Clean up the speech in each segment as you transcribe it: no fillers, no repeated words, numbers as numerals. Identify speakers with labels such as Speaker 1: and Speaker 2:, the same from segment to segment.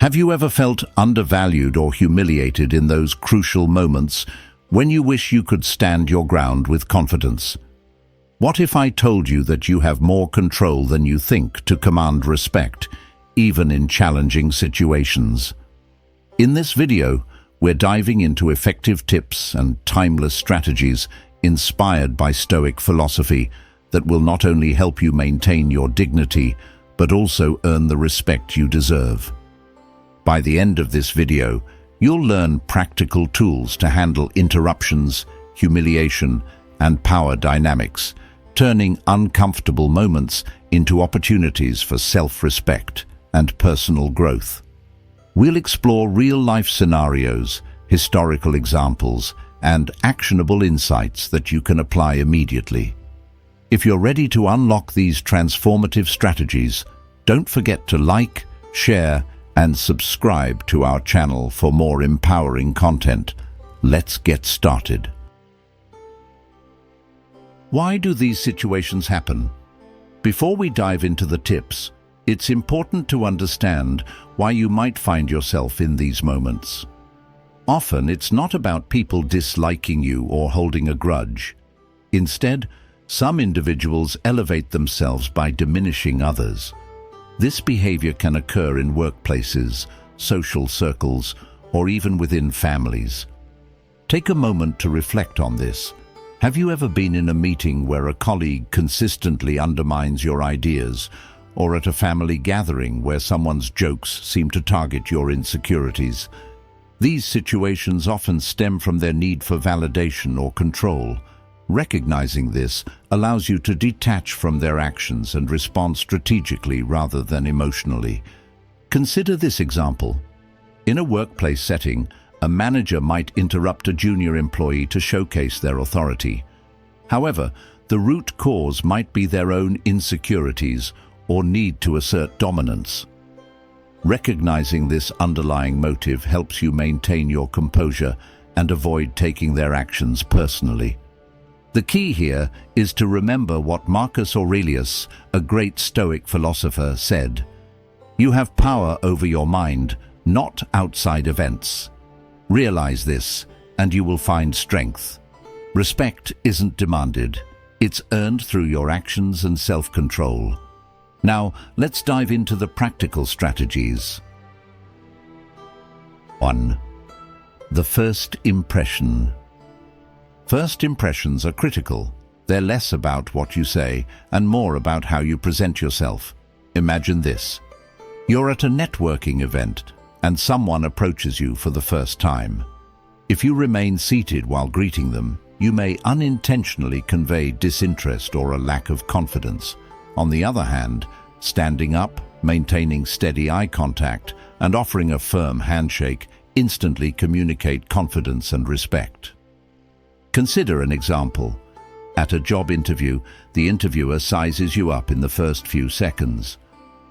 Speaker 1: Have you ever felt undervalued or humiliated in those crucial moments when you wish you could stand your ground with confidence? What if I told you that you have more control than you think to command respect, even in challenging situations? In this video, we're diving into effective tips and timeless strategies inspired by Stoic philosophy that will not only help you maintain your dignity, but also earn the respect you deserve. By the end of this video, you'll learn practical tools to handle interruptions, humiliation, and power dynamics, turning uncomfortable moments into opportunities for self-respect and personal growth. We'll explore real-life scenarios, historical examples, and actionable insights that you can apply immediately. If you're ready to unlock these transformative strategies, don't forget to like, share, and subscribe to our channel for more empowering content. Let's get started. Why do these situations happen? Before we dive into the tips, it's important to understand why you might find yourself in these moments. Often, it's not about people disliking you or holding a grudge. Instead, some individuals elevate themselves by diminishing others. This behavior can occur in workplaces, social circles, or even within families. Take a moment to reflect on this. Have you ever been in a meeting where a colleague consistently undermines your ideas, or at a family gathering where someone's jokes seem to target your insecurities? These situations often stem from their need for validation or control. Recognizing this allows you to detach from their actions and respond strategically rather than emotionally. Consider this example. In a workplace setting, a manager might interrupt a junior employee to showcase their authority. However, the root cause might be their own insecurities or need to assert dominance. Recognizing this underlying motive helps you maintain your composure and avoid taking their actions personally. The key here is to remember what Marcus Aurelius, a great Stoic philosopher, said: "You have power over your mind, not outside events." Realize this, and you will find strength. Respect isn't demanded. It's earned through your actions and self-control. Now, let's dive into the practical strategies. 1. The first impression. First impressions are critical. They're less about what you say and more about how you present yourself. Imagine this. You're at a networking event and someone approaches you for the first time. If you remain seated while greeting them, you may unintentionally convey disinterest or a lack of confidence. On the other hand, standing up, maintaining steady eye contact, and offering a firm handshake instantly communicate confidence and respect. Consider an example. At a job interview, the interviewer sizes you up in the first few seconds.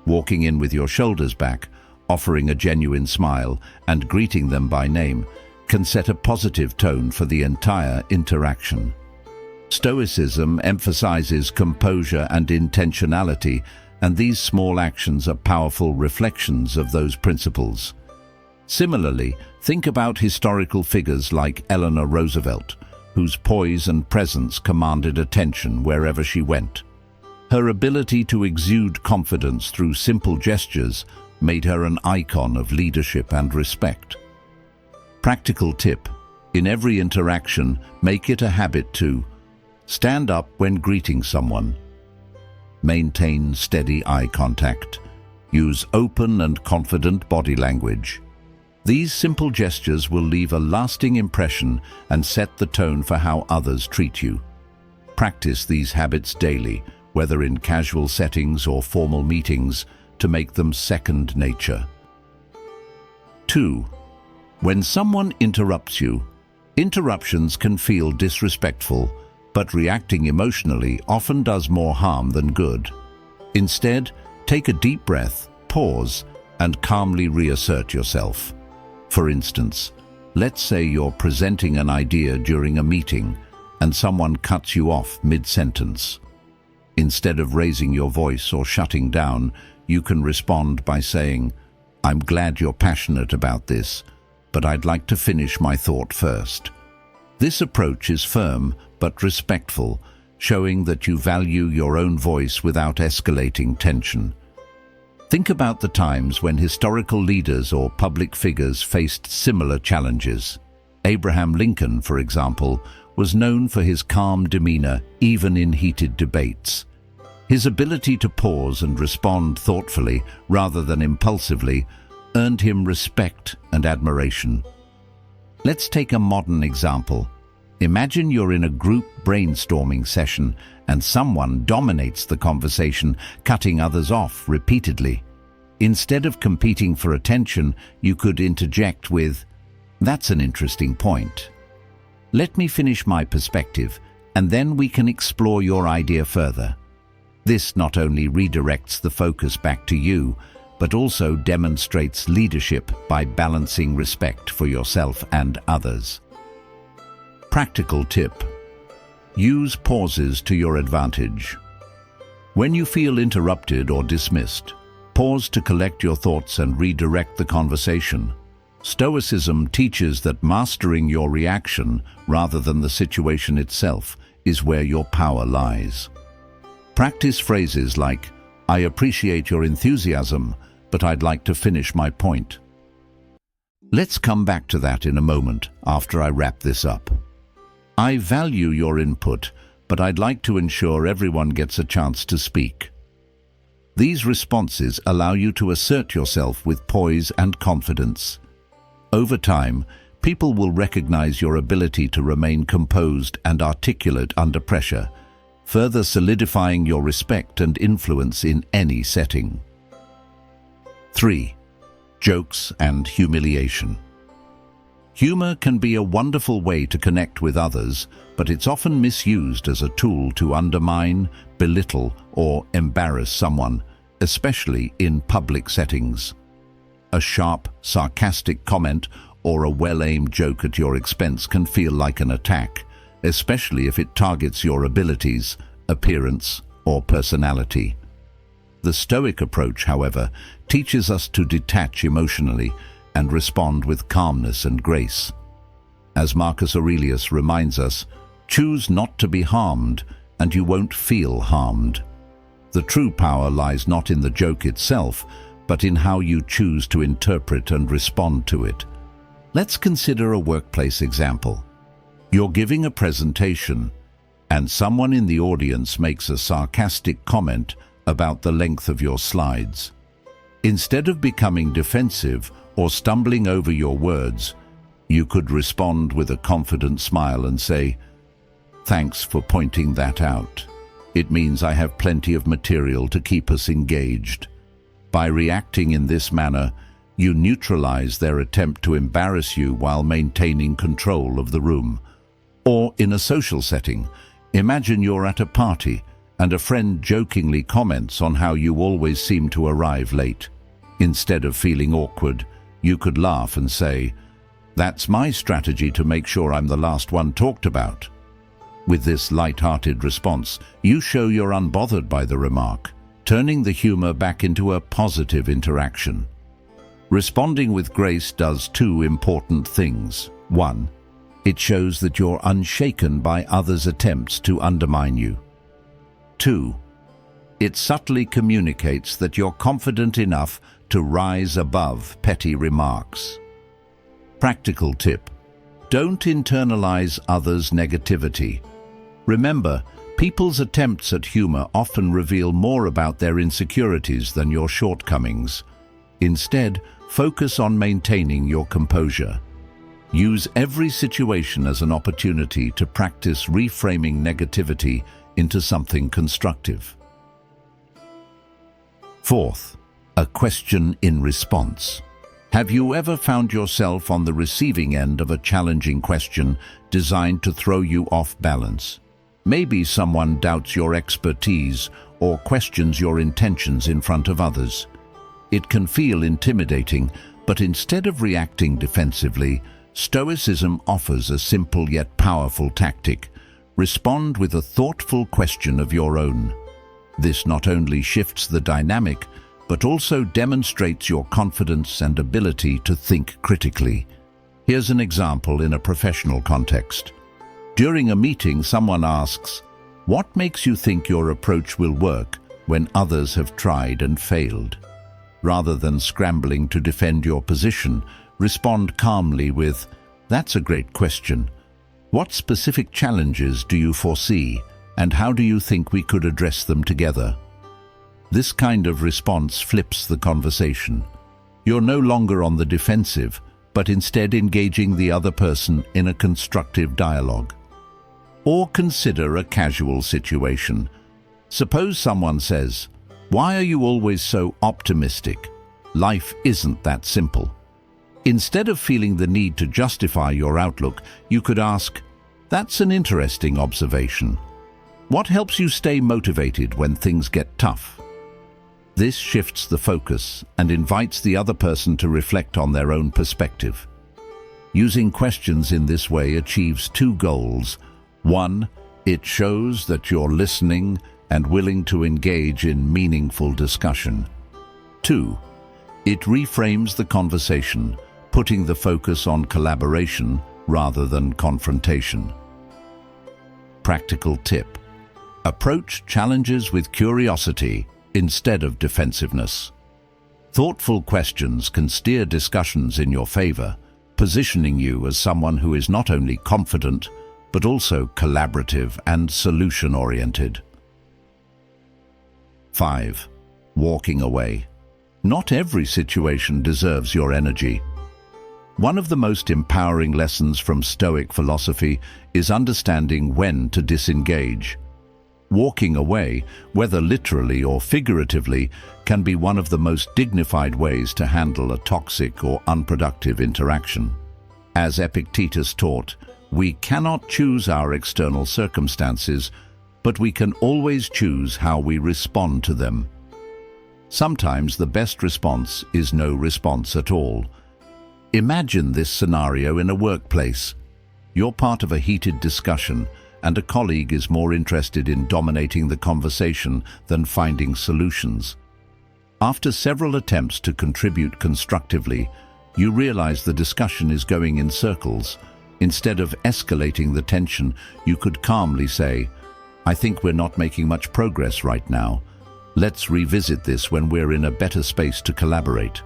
Speaker 1: Walking in with your shoulders back, offering a genuine smile, and greeting them by name can set a positive tone for the entire interaction. Stoicism emphasizes composure and intentionality, and these small actions are powerful reflections of those principles. Similarly, think about historical figures like Eleanor Roosevelt, whose poise and presence commanded attention wherever she went. Her ability to exude confidence through simple gestures made her an icon of leadership and respect. Practical tip: in every interaction, make it a habit to stand up when greeting someone, maintain steady eye contact, use open and confident body language. These simple gestures will leave a lasting impression and set the tone for how others treat you. Practice these habits daily, whether in casual settings or formal meetings, to make them second nature. 2. When someone interrupts you, interruptions can feel disrespectful, but reacting emotionally often does more harm than good. Instead, take a deep breath, pause, and calmly reassert yourself. For instance, let's say you're presenting an idea during a meeting and someone cuts you off mid-sentence. Instead of raising your voice or shutting down, you can respond by saying, I'm glad you're passionate about this, but I'd like to finish my thought first. This approach is firm but respectful, showing that you value your own voice without escalating tension. Think about the times when historical leaders or public figures faced similar challenges. Abraham Lincoln, for example, was known for his calm demeanor even in heated debates. His ability to pause and respond thoughtfully rather than impulsively earned him respect and admiration. Let's take a modern example. Imagine you're in a group brainstorming session and someone dominates the conversation, cutting others off repeatedly. Instead of competing for attention, you could interject with, "That's an interesting point. Let me finish my perspective, and then we can explore your idea further." This not only redirects the focus back to you, but also demonstrates leadership by balancing respect for yourself and others. Practical tip: use pauses to your advantage. When you feel interrupted or dismissed, pause to collect your thoughts and redirect the conversation. Stoicism teaches that mastering your reaction rather than the situation itself is where your power lies. Practice phrases like, "I appreciate your enthusiasm, but I'd like to finish my point." Let's come back to that in a moment after I wrap this up. "I value your input, but I'd like to ensure everyone gets a chance to speak." These responses allow you to assert yourself with poise and confidence. Over time, people will recognize your ability to remain composed and articulate under pressure, further solidifying your respect and influence in any setting. 3. Jokes and humiliation. Humor can be a wonderful way to connect with others, but it's often misused as a tool to undermine, belittle, or embarrass someone, especially in public settings. A sharp, sarcastic comment or a well-aimed joke at your expense can feel like an attack, especially if it targets your abilities, appearance, or personality. The Stoic approach, however, teaches us to detach emotionally and respond with calmness and grace. As Marcus Aurelius reminds us, choose not to be harmed, and you won't feel harmed. The true power lies not in the joke itself, but in how you choose to interpret and respond to it. Let's consider a workplace example. You're giving a presentation, and someone in the audience makes a sarcastic comment about the length of your slides. Instead of becoming defensive or stumbling over your words, you could respond with a confident smile and say, "Thanks for pointing that out. It means I have plenty of material to keep us engaged." By reacting in this manner, you neutralize their attempt to embarrass you while maintaining control of the room. Or in a social setting, imagine you're at a party and a friend jokingly comments on how you always seem to arrive late. Instead of feeling awkward, you could laugh and say, "That's my strategy to make sure I'm the last one talked about." With this light-hearted response, you show you're unbothered by the remark, turning the humor back into a positive interaction. Responding with grace does two important things. 1. It shows that you're unshaken by others' attempts to undermine you. 2. It subtly communicates that you're confident enough to rise above petty remarks. Practical tip: don't internalize others' negativity. Remember, people's attempts at humor often reveal more about their insecurities than your shortcomings. Instead, focus on maintaining your composure. Use every situation as an opportunity to practice reframing negativity into something constructive. 4th, a question in response. Have you ever found yourself on the receiving end of a challenging question designed to throw you off balance? Maybe someone doubts your expertise or questions your intentions in front of others. It can feel intimidating, but instead of reacting defensively, Stoicism offers a simple yet powerful tactic. Respond with a thoughtful question of your own. This not only shifts the dynamic, but also demonstrates your confidence and ability to think critically. Here's an example in a professional context. During a meeting, someone asks, "What makes you think your approach will work when others have tried and failed?" Rather than scrambling to defend your position, respond calmly with, "That's a great question. What specific challenges do you foresee, and how do you think we could address them together?" This kind of response flips the conversation. You're no longer on the defensive, but instead engaging the other person in a constructive dialogue. Or consider a casual situation. Suppose someone says, "Why are you always so optimistic? Life isn't that simple." Instead of feeling the need to justify your outlook, you could ask, "That's an interesting observation. What helps you stay motivated when things get tough?" This shifts the focus and invites the other person to reflect on their own perspective. Using questions in this way achieves two goals. One, it shows that you're listening and willing to engage in meaningful discussion. Two, it reframes the conversation, putting the focus on collaboration rather than confrontation. Practical tip: approach challenges with curiosity instead of defensiveness. Thoughtful questions can steer discussions in your favor, positioning you as someone who is not only confident, but also collaborative and solution-oriented. 5. Walking away. Not every situation deserves your energy. One of the most empowering lessons from Stoic philosophy is understanding when to disengage. Walking away, whether literally or figuratively, can be one of the most dignified ways to handle a toxic or unproductive interaction. As Epictetus taught, we cannot choose our external circumstances, but we can always choose how we respond to them. Sometimes the best response is no response at all. Imagine this scenario in a workplace. You're part of a heated discussion, and a colleague is more interested in dominating the conversation than finding solutions. After several attempts to contribute constructively, you realize the discussion is going in circles. Instead of escalating the tension, you could calmly say, "I think we're not making much progress right now. Let's revisit this when we're in a better space to collaborate."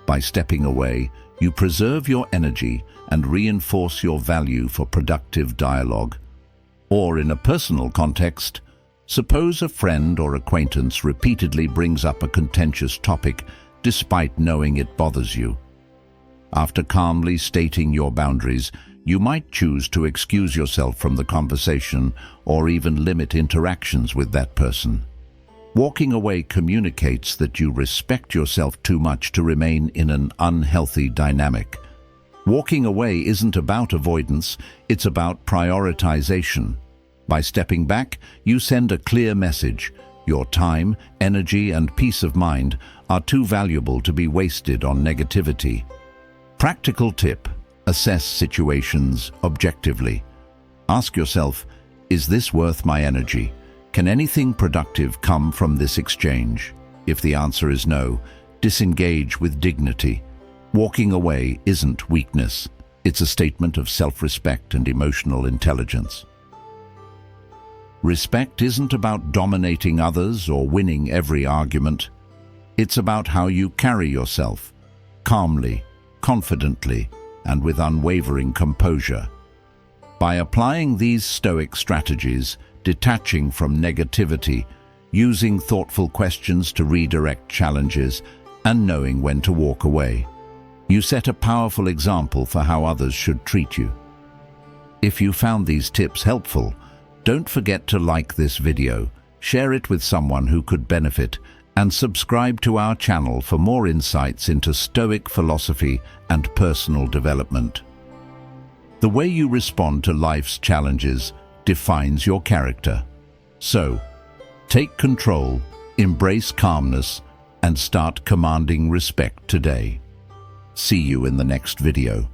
Speaker 1: By stepping away, you preserve your energy and reinforce your value for productive dialogue. Or in a personal context, suppose a friend or acquaintance repeatedly brings up a contentious topic despite knowing it bothers you. After calmly stating your boundaries, you might choose to excuse yourself from the conversation or even limit interactions with that person. Walking away communicates that you respect yourself too much to remain in an unhealthy dynamic. Walking away isn't about avoidance, it's about prioritization. By stepping back, you send a clear message. Your time, energy, and peace of mind are too valuable to be wasted on negativity. Practical tip: assess situations objectively. Ask yourself, is this worth my energy? Can anything productive come from this exchange? If the answer is no, disengage with dignity. Walking away isn't weakness. It's a statement of self-respect and emotional intelligence. Respect isn't about dominating others or winning every argument. It's about how you carry yourself, calmly, confidently, and with unwavering composure. By applying these Stoic strategies, detaching from negativity, using thoughtful questions to redirect challenges, and knowing when to walk away, you set a powerful example for how others should treat you. If you found these tips helpful, don't forget to like this video, share it with someone who could benefit, and subscribe to our channel for more insights into Stoic philosophy and personal development. The way you respond to life's challenges defines your character. So, take control, embrace calmness, and start commanding respect today. See you in the next video.